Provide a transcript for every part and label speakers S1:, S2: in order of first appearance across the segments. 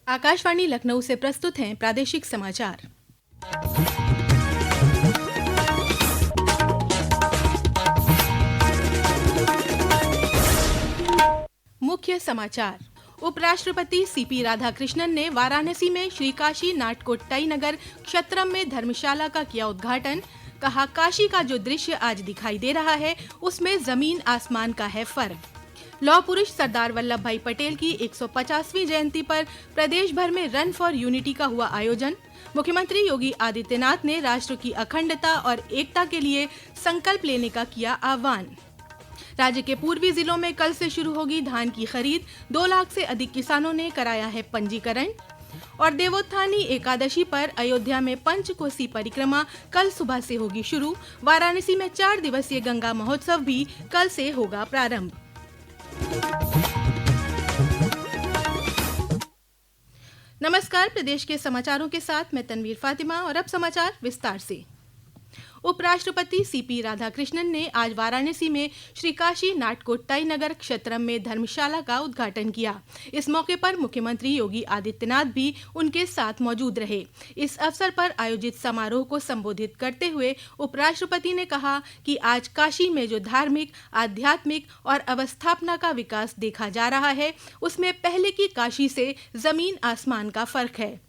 S1: आकाशवाणी लखनऊ से प्रस्तुत हैं प्रादेशिक समाचार। मुख्य समाचार। उपराष्ट्रपति सीपी राधाकृष्णन ने वाराणसी में श्री काशी नाटकोट्टाई नगर क्षेत्रम में धर्मशाला का किया उद्घाटन। कहा, काशी का जो दृश्य आज दिखाई दे रहा है उसमें जमीन आसमान का है फर्क। लौह पुरुष सरदार वल्लभ भाई पटेल की 150वीं जयंती पर प्रदेश भर में रन फॉर यूनिटी का हुआ आयोजन। मुख्यमंत्री योगी आदित्यनाथ ने राष्ट्र की अखंडता और एकता के लिए संकल्प लेने का किया आह्वान। राज्य के पूर्वी जिलों में कल से शुरू होगी धान की खरीद। 2 लाख से अधिक किसानों ने कराया है पंजीकरण। और देवोत्थानी एकादशी पर अयोध्या में पंचकोसी परिक्रमा कल सुबह से होगी शुरू। वाराणसी में 4 दिवसीय गंगा महोत्सव भी कल से होगा प्रारंभ। नमस्कार, प्रदेश के समाचारों के साथ मैं तनवीर फातिमा और अब समाचार विस्तार से। उपराष्ट्रपति सीपी राधाकृष्णन ने आज वाराणसी में श्री काशी नाटकोट्टाई नगर क्षेत्रम में धर्मशाला का उद्घाटन किया। इस मौके पर मुख्यमंत्री योगी आदित्यनाथ भी उनके साथ मौजूद रहे। इस अवसर पर आयोजित समारोह को संबोधित करते हुए उपराष्ट्रपति ने कहा कि आज काशी में जो धार्मिक, आध्यात्मिक और अवस्थापना का विकास देखा जा रहा है उसमें पहले की काशी से जमीन आसमान का फर्क है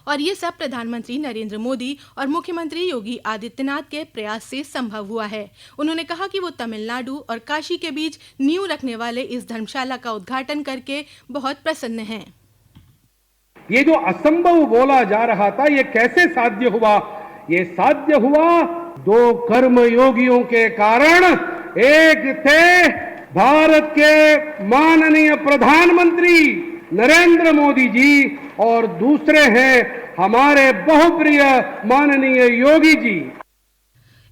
S1: और ये सब प्रधानमंत्री नरेंद्र मोदी और मुख्यमंत्री योगी आदित्यनाथ के प्रयास से संभव हुआ है। उन्होंने कहा कि वो तमिलनाडु और काशी के बीच नींव रखने वाले इस धर्मशाला का उद्घाटन करके बहुत प्रसन्न हैं।
S2: ये जो असंभव बोला जा रहा था, ये कैसे साध्य हुआ? ये साध्य हुआ 2 कर्म योगियों के कारण। एक थे भारत के माननीय प्रधानमंत्री नरेंद्र मोदी जी और दूसरे हैं हमारे बहुप्रिय माननीय योगी जी।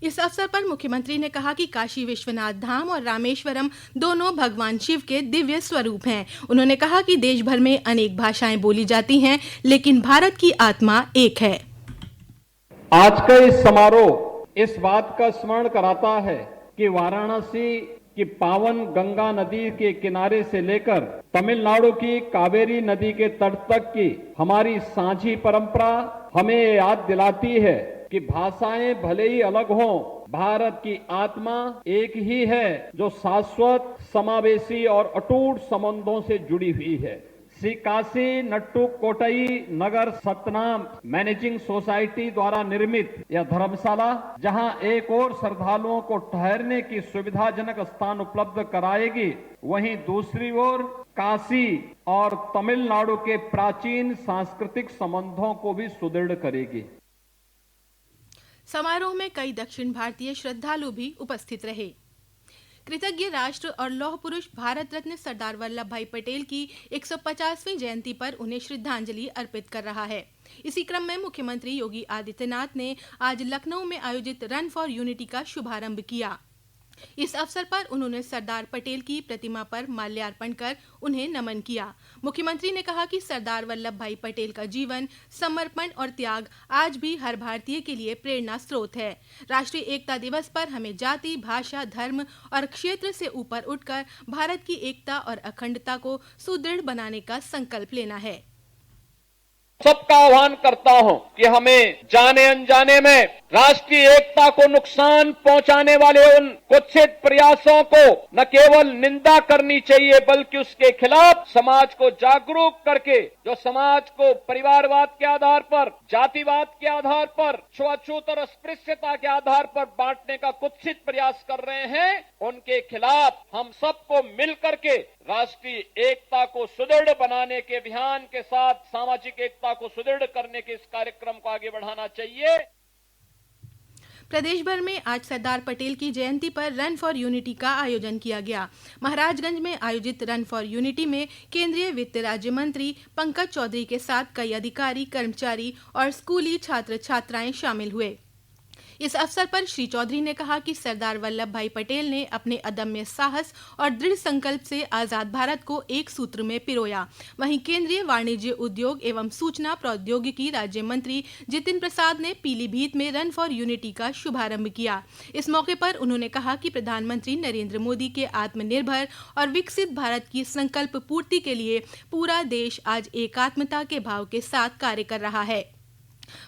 S1: इस अवसर पर मुख्यमंत्री ने कहा कि काशी विश्वनाथ धाम और रामेश्वरम दोनों भगवान शिव के दिव्य स्वरूप हैं। उन्होंने कहा कि देश भर में अनेक भाषाएं बोली जाती हैं, लेकिन भारत की आत्मा एक है।
S3: आज का इस समारोह इस बात का स्मरण कराता है कि वाराणसी कि पावन गंगा नदी के किनारे से लेकर तमिलनाडु की कावेरी नदी के तट तक की हमारी साझी परंपरा हमें याद दिलाती है कि भाषाएं भले ही अलग हों, भारत की आत्मा एक ही है जो शाश्वत, समावेशी और अटूट संबंधों से जुड़ी हुई है। श्री काशी नाटकोट्टाई नगर सतनाम मैनेजिंग सोसाइटी द्वारा निर्मित यह धर्मशाला, जहां एक और श्रद्धालुओं को ठहरने की सुविधाजनक स्थान उपलब्ध कराएगी, वहीं दूसरी ओर काशी और तमिलनाडु के प्राचीन सांस्कृतिक संबंधों को भी सुदृढ़ करेगी।
S1: समारोह में कई दक्षिण भारतीय श्रद्धालु भी उपस्थित रहे। कृतज्ञ राष्ट्र और लौह पुरुष भारत रत्न सरदार वल्लभ भाई पटेल की 150वीं जयंती पर उन्हें श्रद्धांजलि अर्पित कर रहा है। इसी क्रम में मुख्यमंत्री योगी आदित्यनाथ ने आज लखनऊ में आयोजित रन फॉर यूनिटी का शुभारंभ किया। इस अवसर पर उन्होंने सरदार पटेल की प्रतिमा पर माल्यार्पण कर उन्हें नमन किया। मुख्यमंत्री ने कहा कि सरदार वल्लभ भाई पटेल का जीवन, समर्पण और त्याग आज भी हर भारतीय के लिए प्रेरणा स्रोत है। राष्ट्रीय एकता दिवस पर हमें जाति, भाषा, धर्म और क्षेत्र से ऊपर उठकर भारत की एकता और अखंडता को सुदृढ़ बनाने का संकल्प लेना है।
S3: सबका आह्वान करता हूं कि हमें जाने अनजाने में राष्ट्रीय एकता को नुकसान पहुंचाने वाले उन कुत्सित प्रयासों को न केवल निंदा करनी चाहिए, बल्कि उसके खिलाफ समाज को जागरूक करके जो समाज को परिवारवाद के आधार पर, जातिवाद के आधार पर, छुआछूत और अस्पृश्यता के आधार पर बांटने का कुत्सित प्रयास कर रहे हैं, उनके खिलाफ हम सबको मिल करके राष्ट्रीय एकता को सुदृढ़ बनाने के अभियान के साथ सामाजिक एकता को सुदृढ़ करने के इस कार्यक्रम को आगे बढ़ाना चाहिए।
S1: प्रदेश भर में आज सरदार पटेल की जयंती पर रन फॉर यूनिटी का आयोजन किया गया। महाराजगंज में आयोजित रन फॉर यूनिटी में केंद्रीय वित्त राज्य मंत्री पंकज चौधरी के साथ कई अधिकारी, कर्मचारी और स्कूली छात्र छात्राएं शामिल हुए। इस अवसर पर श्री चौधरी ने कहा कि सरदार वल्लभ भाई पटेल ने अपने अदम्य साहस और दृढ़ संकल्प से आजाद भारत को एक सूत्र में पिरोया। वहीं केंद्रीय वाणिज्य, उद्योग एवं सूचना प्रौद्योगिकी राज्य मंत्री जितिन प्रसाद ने पीलीभीत में रन फॉर यूनिटी का शुभारंभ किया। इस मौके पर उन्होंने कहा कि प्रधानमंत्री नरेंद्र मोदी के आत्मनिर्भर और विकसित भारत की संकल्प पूर्ति के लिए पूरा देश आज एकात्मता के भाव के साथ कार्य कर रहा है।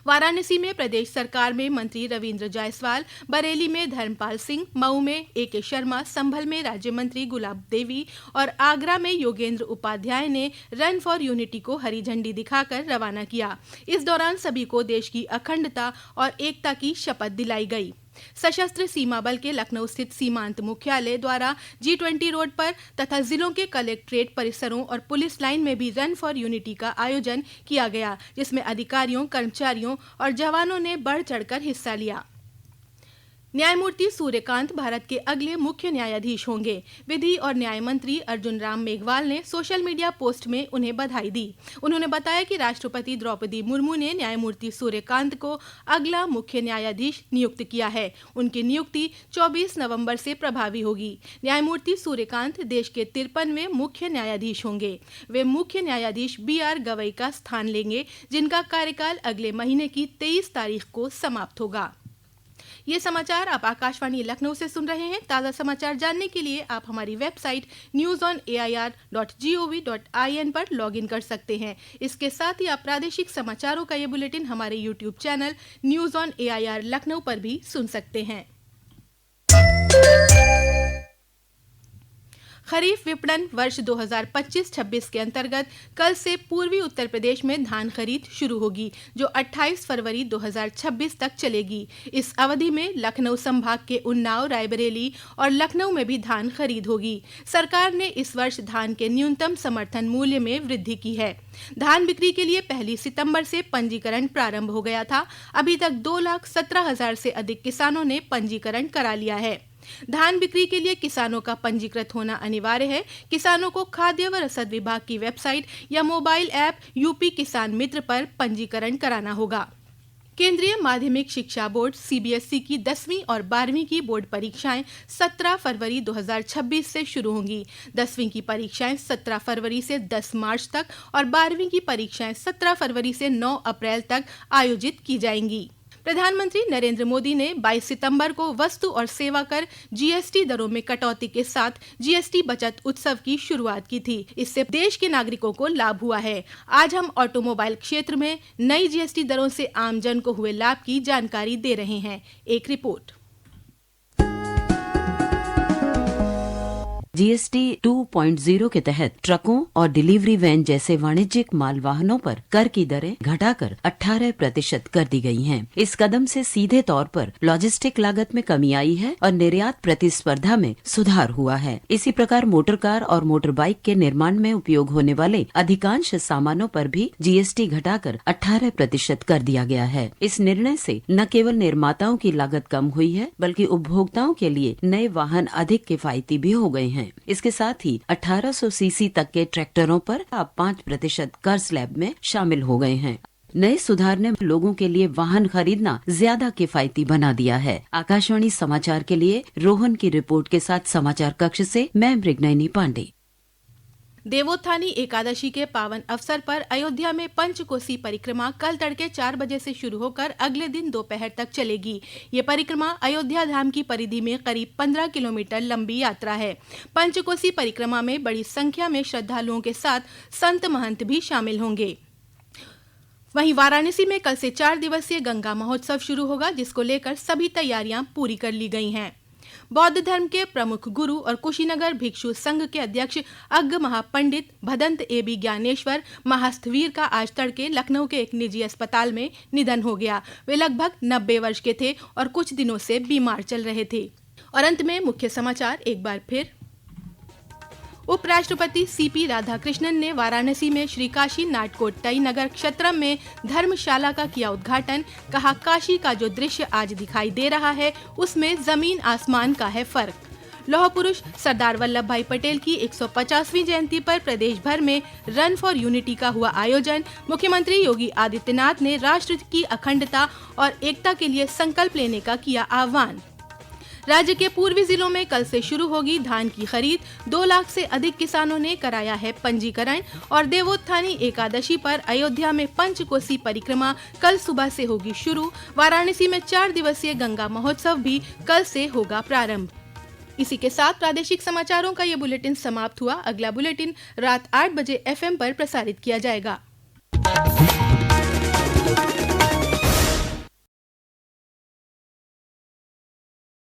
S1: वाराणसी में प्रदेश सरकार में मंत्री रविंद्र जायसवाल, बरेली में धर्मपाल सिंह, मऊ में AK शर्मा, संभल में राज्य मंत्री गुलाब देवी और आगरा में योगेंद्र उपाध्याय ने रन फॉर यूनिटी को हरी झंडी दिखाकर रवाना किया। इस दौरान सभी को देश की अखंडता और एकता की शपथ दिलाई गई। सशस्त्र सीमा बल के लखनऊ स्थित सीमांत मुख्यालय द्वारा G20 रोड पर तथा जिलों के कलेक्ट्रेट परिसरों और पुलिस लाइन में भी रन फॉर यूनिटी का आयोजन किया गया, जिसमें अधिकारियों, कर्मचारियों और जवानों ने बढ़ चढ़कर हिस्सा लिया। न्यायमूर्ति सूर्यकांत भारत के अगले मुख्य न्यायाधीश होंगे। विधि और न्याय मंत्री अर्जुन राम मेघवाल ने सोशल मीडिया पोस्ट में उन्हें बधाई दी। उन्होंने बताया कि राष्ट्रपति द्रौपदी मुर्मू ने न्यायमूर्ति सूर्यकांत को अगला मुख्य न्यायाधीश नियुक्त किया है। उनकी नियुक्ति 24 नवंबर से प्रभावी होगी। न्यायमूर्ति सूर्यकांत देश के 53वें मुख्य न्यायाधीश होंगे। वे मुख्य न्यायाधीश BR गवई का स्थान लेंगे, जिनका कार्यकाल अगले महीने की 23 तारीख को समाप्त होगा। ये समाचार आप आकाशवाणी लखनऊ से सुन रहे हैं। ताज़ा समाचार जानने के लिए आप हमारी वेबसाइट newsonair.gov.in पर लॉगिन कर सकते हैं। इसके साथ ही आप प्रादेशिक समाचारों का ये बुलेटिन हमारे YouTube channel news on AIR Lucknow पर भी सुन सकते हैं। खरीफ विपणन वर्ष 2025-26 के अंतर्गत कल से पूर्वी उत्तर प्रदेश में धान खरीद शुरू होगी, जो 28 फरवरी 2026 तक चलेगी। इस अवधि में लखनऊ संभाग के उन्नाव, रायबरेली और लखनऊ में भी धान खरीद होगी। सरकार ने इस वर्ष धान के न्यूनतम समर्थन मूल्य में वृद्धि की है। धान बिक्री के लिए 1 सितंबर से पंजीकरण प्रारंभ हो गया था। अभी तक 2,17,000 से अधिक किसानों ने पंजीकरण करा लिया है। धान बिक्री के लिए किसानों का पंजीकृत होना अनिवार्य है। किसानों को खाद्य व रसद विभाग की वेबसाइट या मोबाइल ऐप यूपी किसान मित्र पर पंजीकरण कराना होगा। केंद्रीय माध्यमिक शिक्षा बोर्ड CBSE की 10वीं और 12वीं की बोर्ड परीक्षाएं 17 फरवरी 2026 से शुरू होंगी। 10वीं की परीक्षाएं 17 फरवरी से 10 मार्च तक और 12वीं की परीक्षाएं 17 फरवरी से 9 अप्रैल तक आयोजित की जाएंगी। प्रधानमंत्री नरेंद्र मोदी ने 22 सितंबर को वस्तु और सेवा कर GST दरों में कटौती के साथ GST बचत उत्सव की शुरुआत की थी। इससे देश के नागरिकों को लाभ हुआ है। आज हम ऑटोमोबाइल क्षेत्र में नई GST दरों से आम जन को हुए लाभ की जानकारी दे रहे हैं। एक रिपोर्ट।
S4: GST 2.0 के तहत ट्रकों और डिलीवरी वैन जैसे वाणिज्यिक माल वाहनों पर कर की दरें घटाकर 18% कर दी गई हैं। इस कदम से सीधे तौर पर लॉजिस्टिक लागत में कमी आई है और निर्यात प्रतिस्पर्धा में सुधार हुआ है। इसी प्रकार मोटर कार और मोटर बाइक के निर्माण में उपयोग होने वाले अधिकांश सामानों पर भी GST घटाकर 18% कर दिया गया है। इस निर्णय से न केवल निर्माताओं की लागत कम हुई है, बल्कि उपभोक्ताओं के लिए नए वाहन अधिक किफायती भी हो गए हैं। इसके साथ ही 1800 सीसी तक के ट्रैक्टरों पर अब 5% कर स्लैब में शामिल हो गए हैं। नए सुधार ने लोगों के लिए वाहन खरीदना ज्यादा किफायती बना दिया है। आकाशवाणी समाचार के लिए रोहन की रिपोर्ट के साथ समाचार कक्ष से मैं मृगनयनी पांडे।
S1: देवोत्थानी एकादशी के पावन अवसर पर अयोध्या में पंचकोसी परिक्रमा कल तड़के 4 बजे से शुरू होकर अगले दिन दोपहर तक चलेगी। ये परिक्रमा अयोध्या धाम की परिधि में करीब 15 किलोमीटर लंबी यात्रा है। पंचकोसी परिक्रमा में बड़ी संख्या में श्रद्धालुओं के साथ संत महंत भी शामिल होंगे। वहीं वाराणसी में कल से 4 दिवसीय गंगा महोत्सव शुरू होगा, जिसको लेकर सभी तैयारियां पूरी कर ली गई हैं। बौद्ध धर्म के प्रमुख गुरु और कुशीनगर भिक्षु संघ के अध्यक्ष अग्ग महापंडित भदंत AB ज्ञानेश्वर महास्थवीर का आज तड़के लखनऊ के एक निजी अस्पताल में निधन हो गया। वे लगभग 90 वर्ष के थे और कुछ दिनों से बीमार चल रहे थे। और अंत में मुख्य समाचार एक बार फिर। उपराष्ट्रपति CP राधाकृष्णन ने वाराणसी में श्री काशी नाटकोट्टई नगर क्षेत्रम में धर्मशाला का किया उद्घाटन। कहा, काशी का जो दृश्य आज दिखाई दे रहा है उसमें जमीन आसमान का है फर्क। लौह पुरुष सरदार वल्लभ भाई पटेल की 150वीं जयंती पर प्रदेश भर में रन फॉर यूनिटी का हुआ आयोजन। मुख्यमंत्री योगी आदित्यनाथ ने राष्ट्र की अखंडता और एकता के लिए संकल्प लेने का किया आह्वान। राज्य के पूर्वी जिलों में कल से शुरू होगी धान की खरीद। 2 लाख से अधिक किसानों ने कराया है पंजीकरण। और देवोत्थानी एकादशी पर अयोध्या में पंचकोसी परिक्रमा कल सुबह से होगी शुरू। वाराणसी में 4 दिवसीय गंगा महोत्सव भी कल से होगा प्रारंभ। इसी के साथ प्रादेशिक समाचारों का ये बुलेटिन समाप्त हुआ। अगला बुलेटिन रात 8 बजे FM पर प्रसारित किया जाएगा।